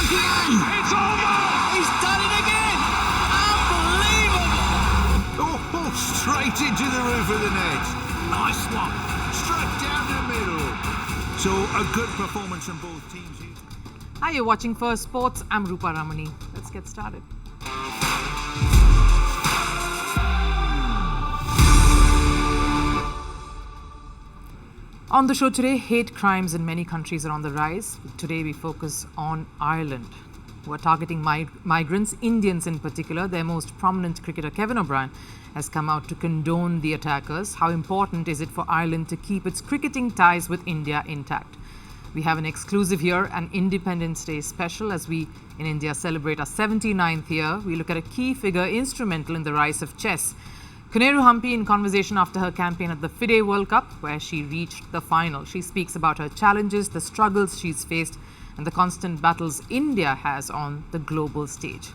again! It's over! He's done it again! Unbelievable! Oh, straight into the roof of the net. Nice one. Struck down the middle. So a good performance from both teams. Hi, you're watching Firstpost. I'm Rupha Ramani. Let's get started. On the show today, hate crimes in many countries are on the rise. Today we focus on Ireland, who are targeting migrants, Indians in particular. Their most prominent cricketer, Kevin O'Brien, has come out to condone the attackers. How important is it for Ireland to keep its cricketing ties with India intact? We have an exclusive here, an Independence Day special, as we in India celebrate our 79th year. We look at a key figure instrumental in the rise of chess. Koneru Humpy in conversation after her campaign at the FIDE World Cup, where she reached the final. She speaks about her challenges, the struggles she's faced, and the constant battles India has on the global stage.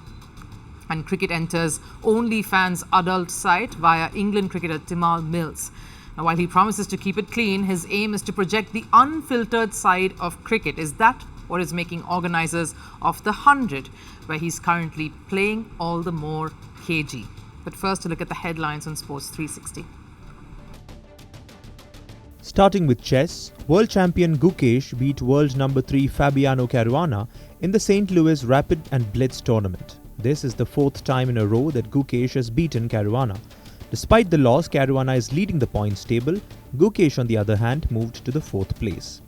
And cricket enters OnlyFans adult site via England cricketer Tymal Mills. Now, while he promises to keep it clean, his aim is to project the unfiltered side of cricket. Is that what is making organisers of the 100, where he's currently playing, all the more cagey? But first, to look at the headlines on Sports 360. Starting with chess, world champion Gukesh beat world number 3 Fabiano Caruana in the St. Louis Rapid and Blitz tournament. This is the fourth time in a row that Gukesh has beaten Caruana. Despite the loss, Caruana is leading the points table. Gukesh, on the other hand, moved to the fourth place.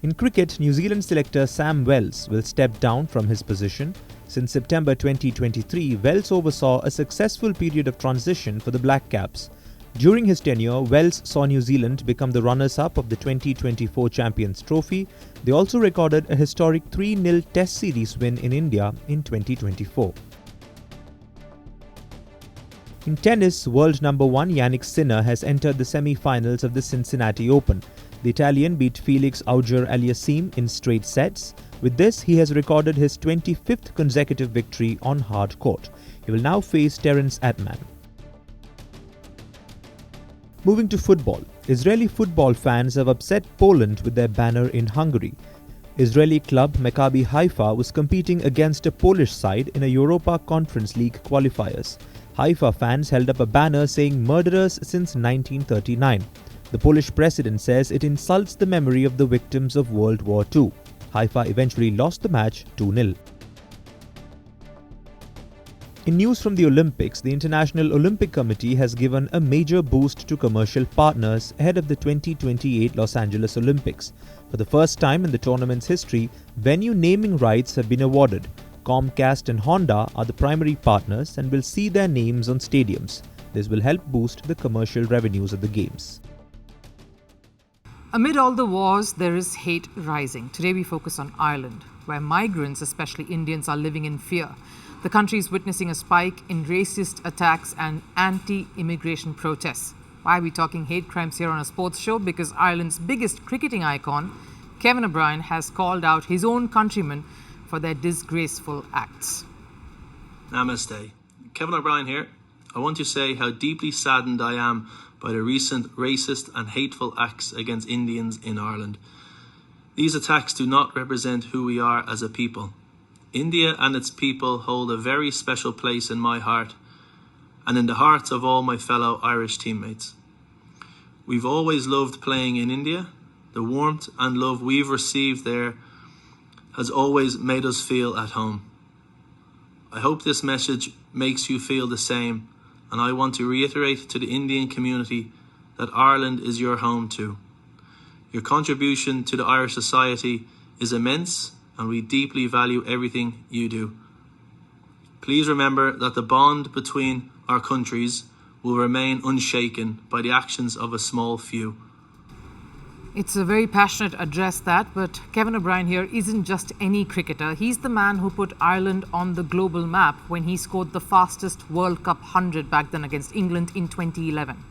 In cricket, New Zealand selector Sam Wells will step down from his position. Since September 2023, Wells oversaw a successful period of transition for the Black Caps. During his tenure, Wells saw New Zealand become the runners-up of the 2024 Champions Trophy. They also recorded a historic 3-0 Test Series win in India in 2024. In tennis, world number 1 Yannick Sinner has entered the semi-finals of the Cincinnati Open. The Italian beat Felix Auger-Aliassime in straight sets. With this, he has recorded his 25th consecutive victory on hard court. He will now face Terence Atman. Moving to football, Israeli football fans have upset Poland with their banner in Hungary. Israeli club Maccabi Haifa was competing against a Polish side in a Europa Conference League qualifiers. Haifa fans held up a banner saying "murderers since 1939. The Polish president says it insults the memory of the victims of World War II. Haifa eventually lost the match 2-0. In news from the Olympics, the International Olympic Committee has given a major boost to commercial partners ahead of the 2028 Los Angeles Olympics. For the first time in the tournament's history, venue naming rights have been awarded. Comcast and Honda are the primary partners and will see their names on stadiums. This will help boost the commercial revenues of the Games. Amid all the wars, there is hate rising. Today we focus on Ireland, where migrants, especially Indians, are living in fear. The country is witnessing a spike in racist attacks and anti-immigration protests. Why are we talking hate crimes here on a sports show? Because Ireland's biggest cricketing icon, Kevin O'Brien, has called out his own countrymen for their disgraceful acts. Namaste. Kevin O'Brien here. I want to say how deeply saddened I am by the recent racist and hateful acts against Indians in Ireland. These attacks do not represent who we are as a people. India and its people hold a very special place in my heart and in the hearts of all my fellow Irish teammates. We've always loved playing in India. The warmth and love we've received there has always made us feel at home. I hope this message makes you feel the same, and I want to reiterate to the Indian community that Ireland is your home too. Your contribution to the Irish society is immense, and we deeply value everything you do. Please remember that the bond between our countries will remain unshaken by the actions of a small few. It's a very passionate address, that, but Kevin O'Brien here isn't just any cricketer. He's the man who put Ireland on the global map when he scored the fastest World Cup 100 back then against England in 2011.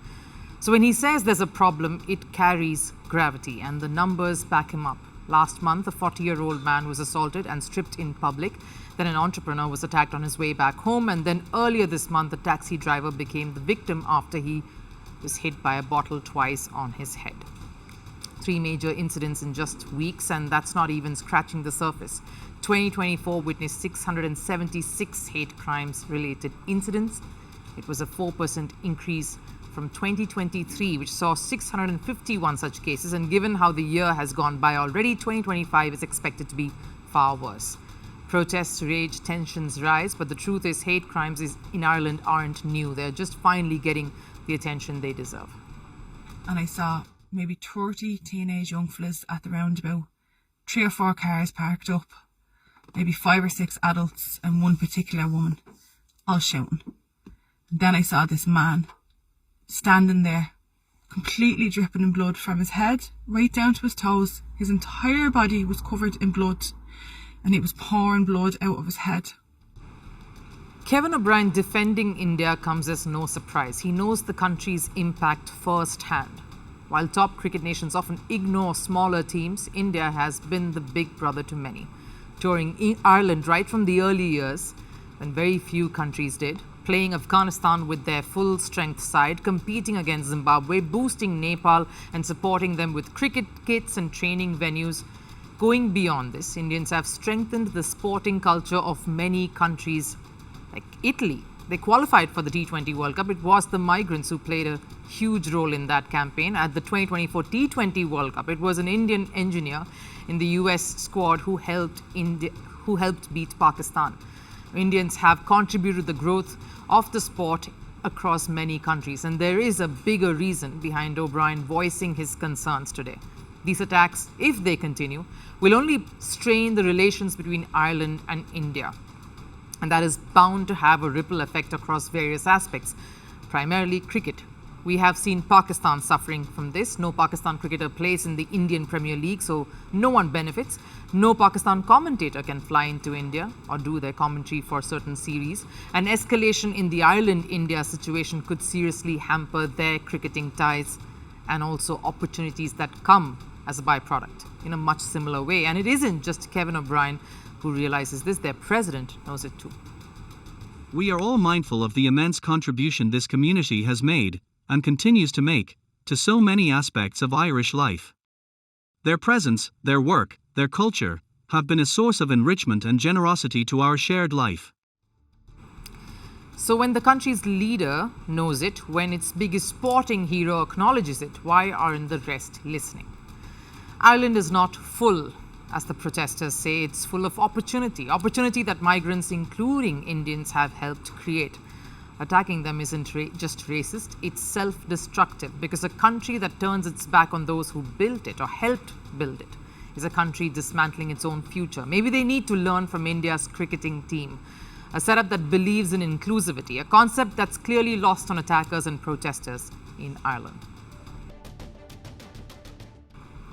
So when he says there's a problem, it carries gravity, and the numbers back him up. Last month, a 40-year-old man was assaulted and stripped in public. Then an entrepreneur was attacked on his way back home. And then earlier this month, a taxi driver became the victim after he was hit by a bottle twice on his head. 3 major incidents in just weeks, and that's not even scratching the surface. 2024 witnessed 676 hate crimes related incidents. It was a 4% increase from 2023, which saw 651 such cases. And given how the year has gone by already, 2025 is expected to be far worse. Protests rage, tensions rise, but the truth is hate crimes in Ireland aren't new. They're just finally getting the attention they deserve. And I saw maybe 30 teenage young fellas at the roundabout, 3 or 4 cars parked up, maybe 5 or 6 adults and one particular woman, all shouting. And then I saw this man standing there, completely dripping in blood from his head right down to his toes. His entire body was covered in blood, and he was pouring blood out of his head. Kevin O'Brien defending India comes as no surprise. He knows the country's impact firsthand. While top cricket nations often ignore smaller teams, India has been the big brother to many. Touring Ireland right from the early years, when very few countries did, playing Afghanistan with their full strength side, competing against Zimbabwe, boosting Nepal and supporting them with cricket kits and training venues. Going beyond this, Indians have strengthened the sporting culture of many countries like Italy. They qualified for the T20 World Cup. It was the migrants who played a huge role in that campaign. At the 2024 T20 World Cup, it was an Indian engineer in the US squad who helped beat Pakistan. Indians have contributed to the growth of the sport across many countries, and there is a bigger reason behind O'Brien voicing his concerns today. These attacks, if they continue, will only strain the relations between Ireland and India, and that is bound to have a ripple effect across various aspects, primarily cricket. We have seen Pakistan suffering from this. No Pakistan cricketer plays in the Indian Premier League, so no one benefits. No Pakistan commentator can fly into India or do their commentary for certain series. An escalation in the Ireland-India situation could seriously hamper their cricketing ties and also opportunities that come as a byproduct in a much similar way. And it isn't just Kevin O'Brien who realizes this, their president knows it too. We are all mindful of the immense contribution this community has made, and continues to make, to so many aspects of Irish life. Their presence, their work, their culture, have been a source of enrichment and generosity to our shared life. So when the country's leader knows it, when its biggest sporting hero acknowledges it, why aren't the rest listening? Ireland is not full, as the protesters say. It's full of opportunity that migrants, including Indians, have helped create. Attacking them isn't just racist, it's self-destructive, because a country that turns its back on those who built it or helped build it is a country dismantling its own future. Maybe they need to learn from India's cricketing team, a setup that believes in inclusivity, a concept that's clearly lost on attackers and protesters in Ireland.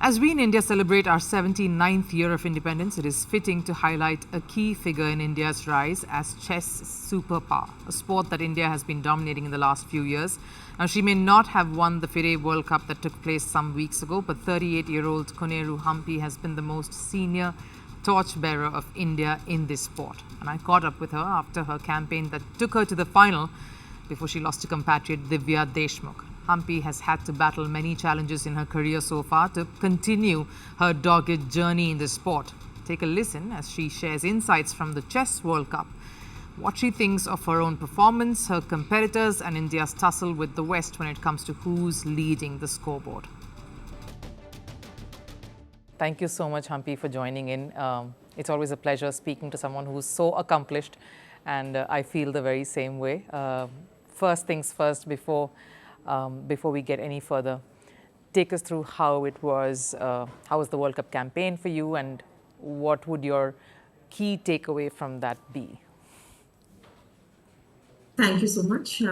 As we in India celebrate our 79th year of independence, it is fitting to highlight a key figure in India's rise as chess superpower, a sport that India has been dominating in the last few years. Now, she may not have won the FIDE World Cup that took place some weeks ago, but 38-year-old Koneru Humpy has been the most senior torchbearer of India in this sport. And I caught up with her after her campaign that took her to the final before she lost to compatriot Divya Deshmukh. Humpy has had to battle many challenges in her career so far to continue her dogged journey in the sport. Take a listen as she shares insights from the Chess World Cup, what she thinks of her own performance, her competitors, and India's tussle with the West when it comes to who's leading the scoreboard. Thank you so much, Humpy, for joining in. It's always a pleasure speaking to someone who's so accomplished, and I feel the very same way. First things first, before we get any further, take us through how it was, how was the World Cup campaign for you, and what would your key takeaway from that be? Thank you so much.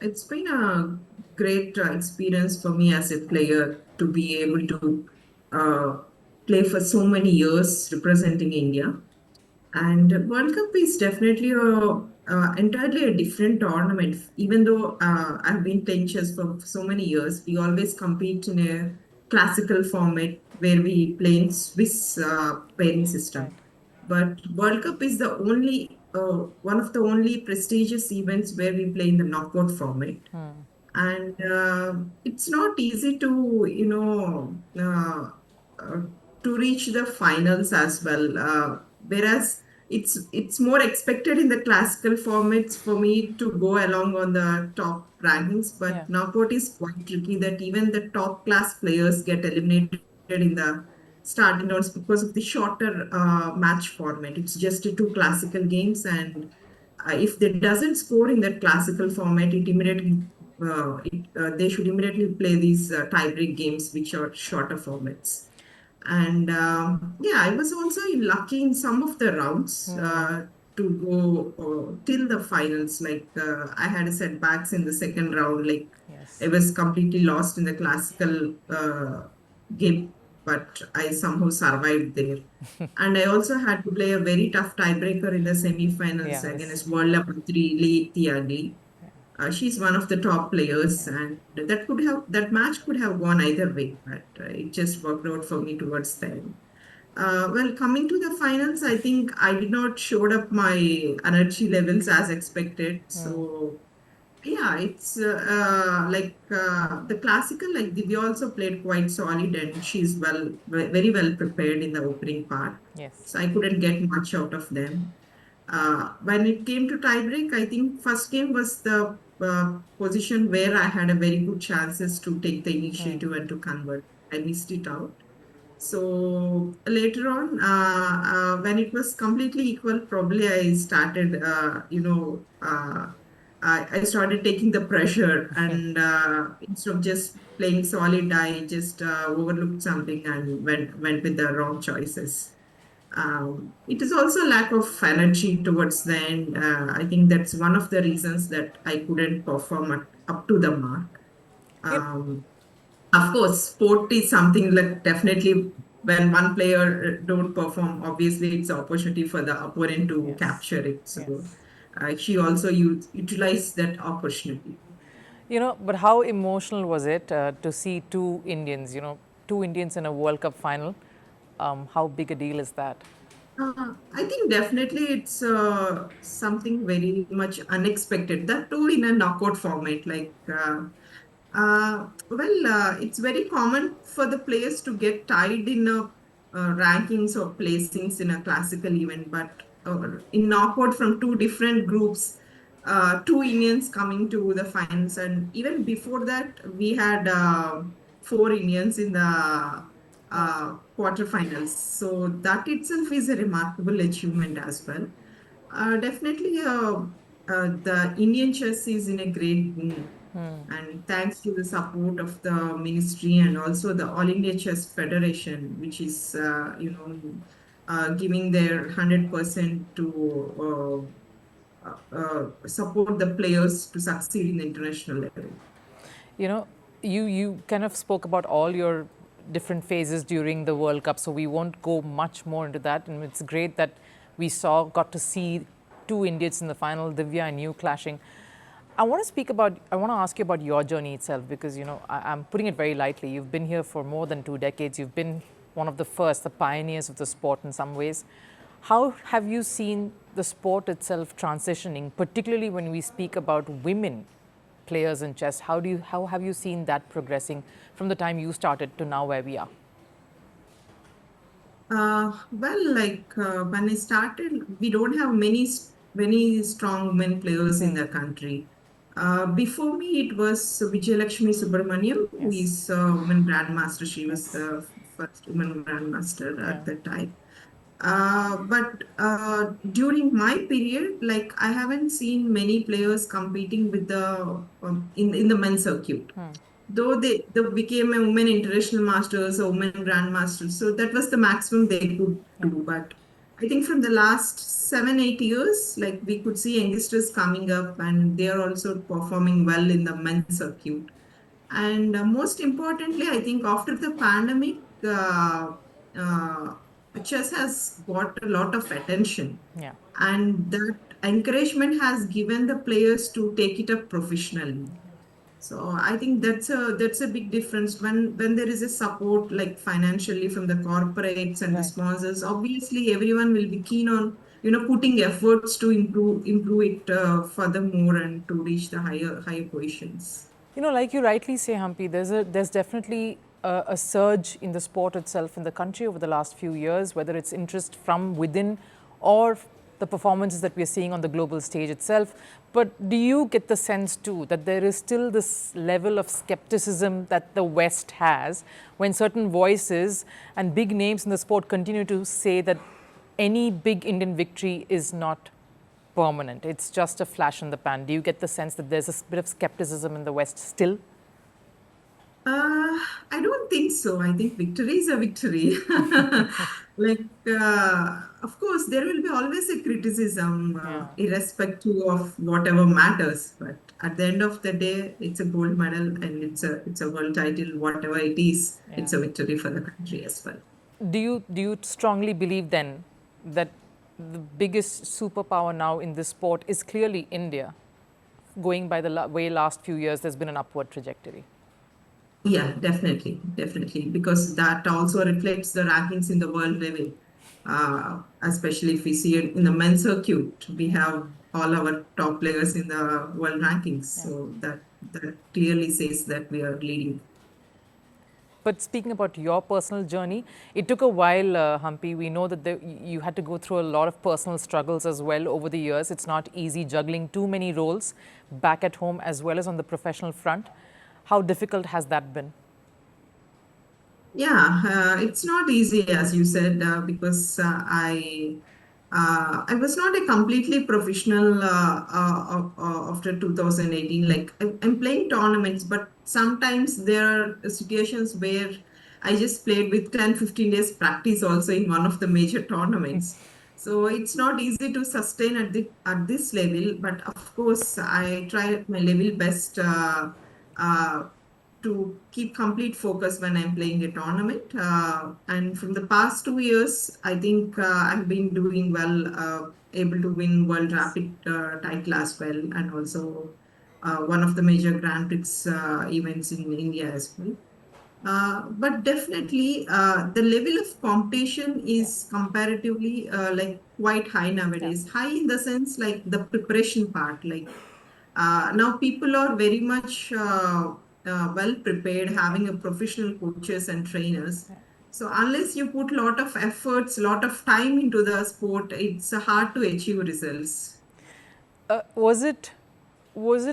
It's been a great experience for me as a player to be able to play for so many years representing India. And World Cup is definitely entirely a different tournament. Even though I've been playing chess for so many years, we always compete in a classical format where we play in Swiss pairing system. But World Cup is the only one of the only prestigious events where we play in the knockout format. and it's not easy to uh, to reach the finals as well. Whereas it's more expected in the classical formats for me to go along on the top rankings, Yeah. but knockout is quite tricky. That even the top class players get eliminated in the starting rounds because of the shorter match format. It's just two classical games, and if they doesn't score in that classical format, they should immediately play these tie-break games, which are shorter formats. And yeah, I was also lucky in some of the rounds to go till the finals. Like I had setbacks in the second round. Like Yes. I was completely lost in the classical game, but I somehow survived there. And I also had to play a very tough tiebreaker in the semi-finals Yeah. against world number three Lee Tiagi. She's one of the top players, Yeah. and that match could have gone either way, but it just worked out for me towards the end. Well, coming to the finals, I think I did not showed up my energy levels as expected. So yeah, it's the classical. Like Divya also played quite solid, and she's very well prepared in the opening part. Yes. So I couldn't get much out of them. When it came to tiebreak, I think first game was the position where I had a very good chances to take the initiative and to convert. I missed it out. So later on, when it was completely equal, probably I started, I started taking the pressure, and instead of just playing solid, I just overlooked something and went with the wrong choices. It is also lack of energy towards the end. I think that's one of the reasons that I couldn't perform up to the mark. Yep. Of course, sport is something like definitely when one player don't perform, obviously it's an opportunity for the opponent to Yes. capture it. Yes. So she also utilized that opportunity. But how emotional was it to see two Indians, two Indians in a World Cup final? How big a deal is that? I think definitely it's something very much unexpected. That too in a knockout format. It's very common for the players to get tied in rankings or placings in a classical event, but in knockout from two different groups, two Indians coming to the finals, and even before that, we had four Indians in the quarterfinals. So that itself is a remarkable achievement as well. Definitely, the Indian chess is in a great boom. And thanks to the support of the ministry and also the All India Chess Federation, which is, giving their 100% to support the players to succeed in the international level. You know, you kind of spoke about all your different phases during the World Cup, so we won't go much more into that. And it's great that we got to see two Indians in the final, Divya and you clashing. I want to ask you about your journey itself, because I'm putting it very lightly. You've been here for more than 2 decades. You've been one of the first, the pioneers of the sport in some ways. How have you seen the sport itself transitioning, particularly when we speak about women players in chess? How have you seen that progressing from the time you started to now where we are? When I started, we don't have many strong women players in the country. Before me, it was Vijayalakshmi Subramaniam, who Yes. is a women grandmaster. She was Yes. the first woman grandmaster Yeah. at that time. But during my period, like I haven't seen many players competing with the in the men's circuit. Though they became a women international masters or women grandmasters, so that was the maximum they could do. But I think from the last 7, 8 years, like we could see youngsters coming up, and they are also performing well in the men's circuit. And most importantly, I think after the pandemic, uh, chess has got a lot of attention, Yeah. and that encouragement has given the players to take it up professionally. So I think that's a big difference when there is a support like financially from the corporates and the Right. sponsors. Obviously, everyone will be keen on putting efforts to improve it furthermore and to reach the higher positions. Like you rightly say, Humpy, there's definitely a surge in the sport itself in the country over the last few years, whether it's interest from within or the performances that we're seeing on the global stage itself. But do you get the sense too that there is still this level of skepticism that the West has when certain voices and big names in the sport continue to say that any big Indian victory is not permanent, it's just a flash in the pan? Do you get the sense that there's a bit of skepticism in the West still? I don't think so. I think victory is a victory. Like, of course, there will be always a criticism, irrespective of whatever matters. But at the end of the day, it's a gold medal and it's a world title, whatever it is. It's a victory for the country as well. Do you strongly believe then that the biggest superpower now in this sport is clearly India? Going by the way last few years, there's been an upward trajectory. Yeah, definitely, because that also reflects the rankings in the world level. Especially if we see it in the men's circuit, we have all our top players in the world rankings. So that clearly says that we are leading. But speaking about your personal journey, it took a while, Humpy. We know that you had to go through a lot of personal struggles as well over the years. It's not easy juggling too many roles back at home as well as on the professional front. How difficult has that been? Yeah, it's not easy, as you said, because I was not a completely professional after 2018. Like I'm playing tournaments, but sometimes there are situations where I just played with 10-15 days practice also in one of the major tournaments. So it's not easy to sustain at this level, but of course I try my level best to keep complete focus when I'm playing a tournament. And from the past 2 years, I think I've been doing well, able to win World Rapid title as well, and also one of the major Grand Prix events in India as well. But definitely, the level of competition is comparatively like quite high nowadays. High in the sense like the preparation part. Like now, people are very much well prepared, having a professional coaches and trainers. So unless you put a lot of efforts, a lot of time into the sport, it's hard to achieve results. Was it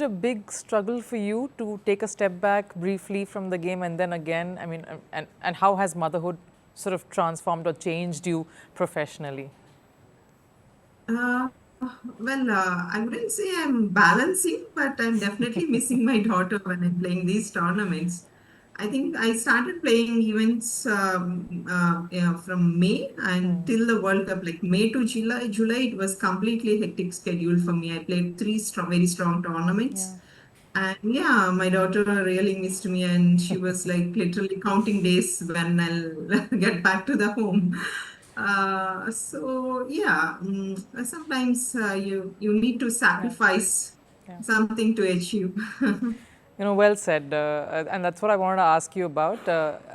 a big struggle for you to take a step back briefly from the game and then again? I mean, and how has motherhood sort of transformed or changed you professionally? Well, I wouldn't say I'm balancing, but I'm definitely missing my daughter when I'm playing these tournaments. I think I started playing events from May until the World Cup, like May to July. July, it was completely hectic schedule for me. I played three very strong tournaments. And yeah, my daughter really missed me, and she was like literally counting days when I'll get back to the home. So yeah, sometimes you need to sacrifice something to achieve. Well said. And that's what I wanted to ask you about.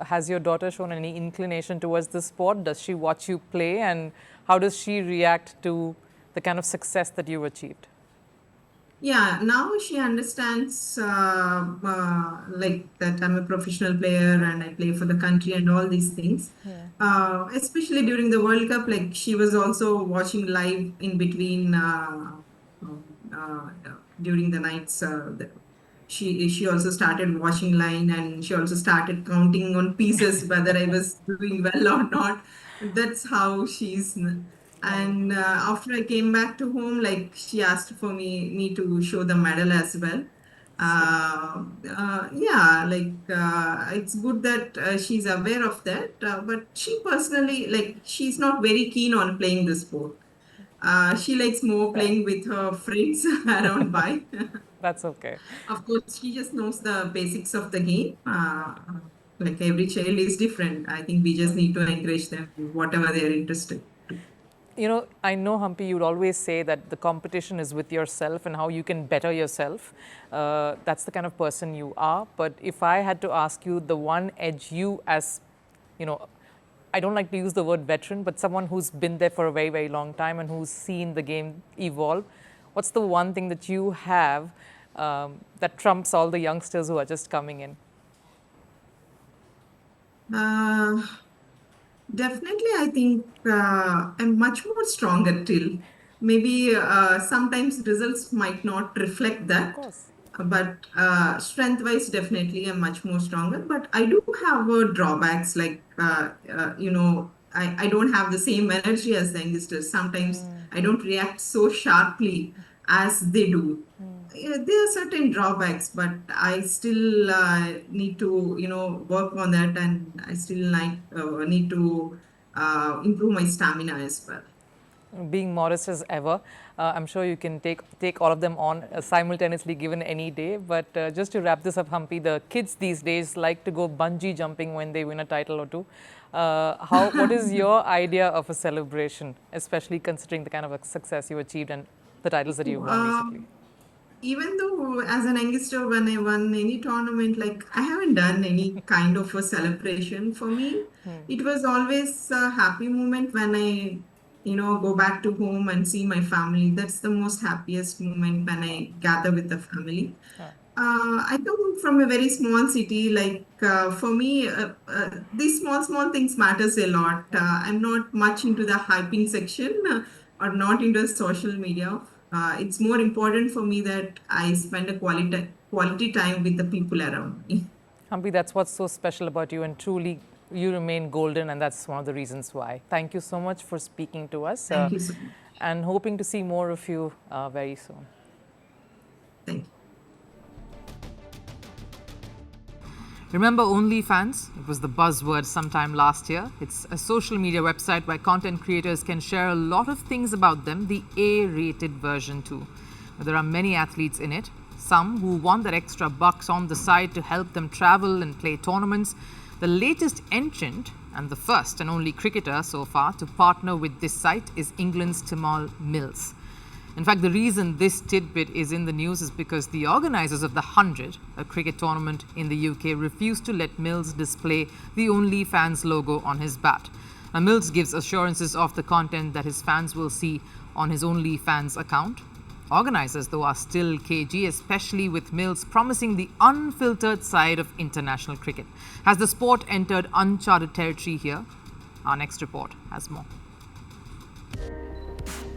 Has your daughter shown any inclination towards this sport? Does she watch you play, and how does she react to the kind of success that you've achieved? Yeah, now she understands like that I'm a professional player and I play for the country and all these things. Especially during the World Cup, like she was also watching live in between uh, during the nights. She also started watching line, and she also started counting on pieces whether I was doing well or not. That's how she's. And after I came back to home, like she asked for me to show the medal as well. Yeah, like it's good that she's aware of that. But she personally, like, she's not very keen on playing the sport. She likes more playing with her friends around by. That's okay. Of course, she just knows the basics of the game. Like every child is different. I think we just need to encourage them whatever they are interested. I know, Humpy, you'd always say that the competition is with yourself and how you can better yourself. That's the kind of person you are. But if I had to ask you the one edge you as, I don't like to use the word veteran, but someone who's been there for a very, very long time and who's seen the game evolve, what's the one thing that you have that trumps all the youngsters who are just coming in? Definitely, I think I'm much more stronger till. Maybe sometimes results might not reflect that, but strength-wise, definitely I'm much more stronger. But I do have drawbacks, like I don't have the same energy as the youngsters. Sometimes I don't react so sharply as they do. Yeah, there are certain drawbacks, but I still need to, work on that, and I still need to improve my stamina as well. Being modest as ever, I'm sure you can take all of them on simultaneously given any day. But just to wrap this up, Humpy, the kids these days like to go bungee jumping when they win a title or two. What is your idea of a celebration, especially considering the kind of success you achieved and the titles that you've won recently? Even though as an youngster, when I won any tournament, like I haven't done any kind of a celebration for me. It was always a happy moment when I, go back to home and see my family. That's the most happiest moment when I gather with the family. I come from a very small city. Like for me, these small things matters a lot. I'm not much into the hyping section or not into social media. It's more important for me that I spend a quality time with the people around me. Humpy, that's what's so special about you, and truly you remain golden, and that's one of the reasons why. Thank you so much for speaking to us. Thank you so much. And hoping to see more of you very soon. Thank you. Remember OnlyFans? It was the buzzword sometime last year. It's a social media website where content creators can share a lot of things about them, the A-rated version too. There are many athletes in it, some who want that extra bucks on the side to help them travel and play tournaments. The latest entrant, and the first and only cricketer so far to partner with this site, is England's Tymal Mills. In fact, the reason this tidbit is in the news is because the organisers of the 100, a cricket tournament in the UK, refused to let Mills display the OnlyFans logo on his bat. Now, Mills gives assurances of the content that his fans will see on his OnlyFans account. Organisers, though, are still cagey, especially with Mills promising the unfiltered side of international cricket. Has the sport entered uncharted territory here? Our next report has more.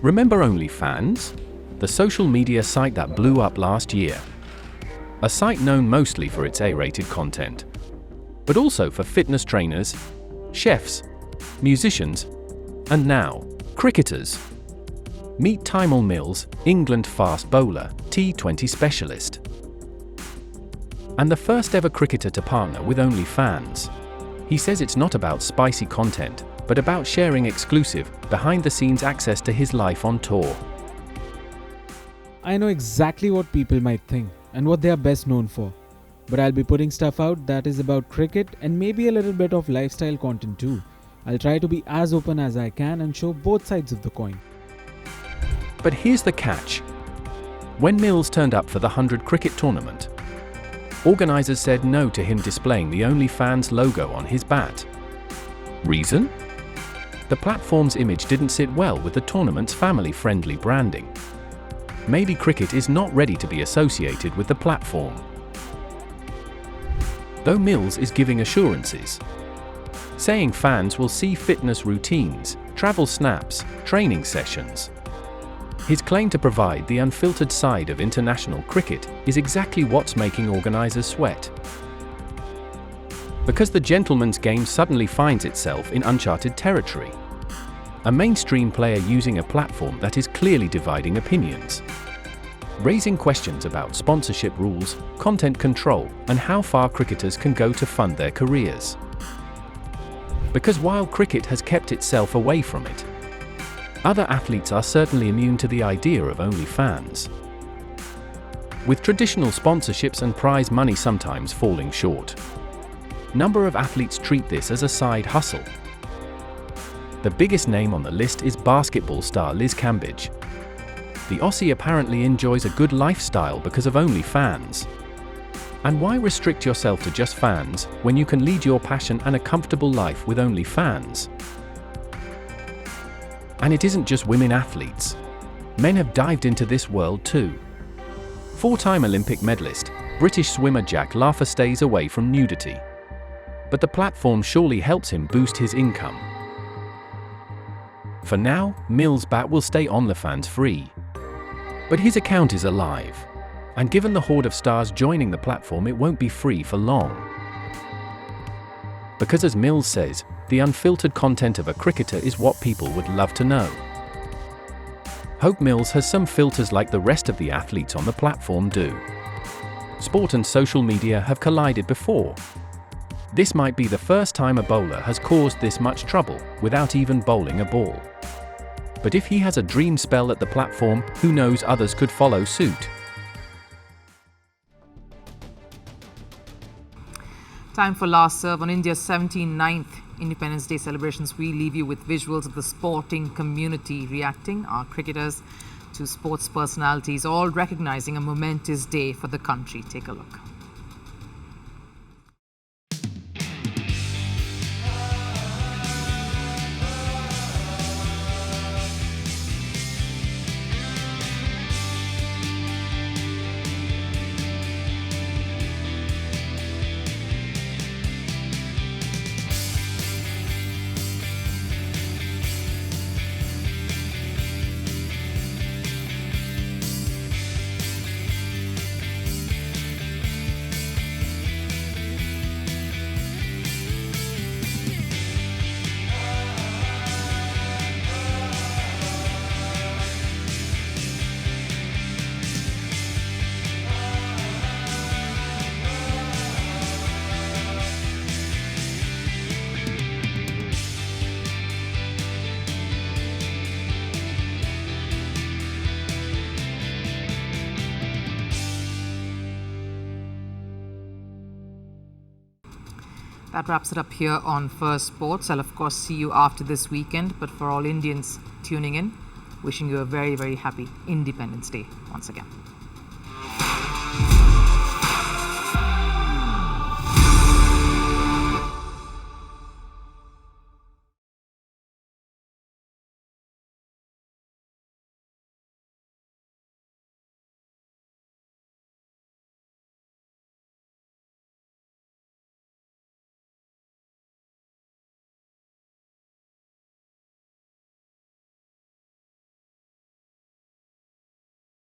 Remember OnlyFans? The social media site that blew up last year. A site known mostly for its A-rated content, but also for fitness trainers, chefs, musicians, and now, cricketers. Meet Tymal Mills, England fast bowler, T20 specialist, and the first ever cricketer to partner with OnlyFans. He says it's not about spicy content, but about sharing exclusive, behind-the-scenes access to his life on tour. I know exactly what people might think and what they are best known for, but I'll be putting stuff out that is about cricket and maybe a little bit of lifestyle content too. I'll try to be as open as I can and show both sides of the coin. But here's the catch. When Mills turned up for the 100 cricket tournament, organisers said no to him displaying the OnlyFans logo on his bat. Reason? The platform's image didn't sit well with the tournament's family-friendly branding. Maybe cricket is not ready to be associated with the platform. Though Mills is giving assurances, saying fans will see fitness routines, travel snaps, training sessions. His claim to provide the unfiltered side of international cricket is exactly what's making organisers sweat. Because the gentleman's game suddenly finds itself in uncharted territory. A mainstream player using a platform that is clearly dividing opinions, raising questions about sponsorship rules, content control, and how far cricketers can go to fund their careers. Because while cricket has kept itself away from it, other athletes are certainly immune to the idea of OnlyFans, with traditional sponsorships and prize money sometimes falling short. Number of athletes treat this as a side hustle. The biggest name on the list is basketball star Liz Cambage. The Aussie apparently enjoys a good lifestyle because of OnlyFans. And why restrict yourself to just fans when you can lead your passion and a comfortable life with OnlyFans? And it isn't just women athletes. Men have dived into this world too. Four-time Olympic medalist, British swimmer Jack Larfer stays away from nudity. But the platform surely helps him boost his income. For now, Mills' bat will stay OnlyFans free. But his account is alive. And given the horde of stars joining the platform, it won't be free for long. Because as Mills says, the unfiltered content of a cricketer is what people would love to know. Hope Mills has some filters like the rest of the athletes on the platform do. Sport and social media have collided before. This might be the first time a bowler has caused this much trouble without even bowling a ball. But if he has a dream spell at the platform, who knows, others could follow suit. Time for last serve on India's 79th Independence Day celebrations. We leave you with visuals of the sporting community reacting, our cricketers to sports personalities, all recognizing a momentous day for the country. Take a look. That wraps it up here on Firstpost. I'll of course see you after this weekend, but for all Indians tuning in, wishing you a very, very happy Independence Day once again.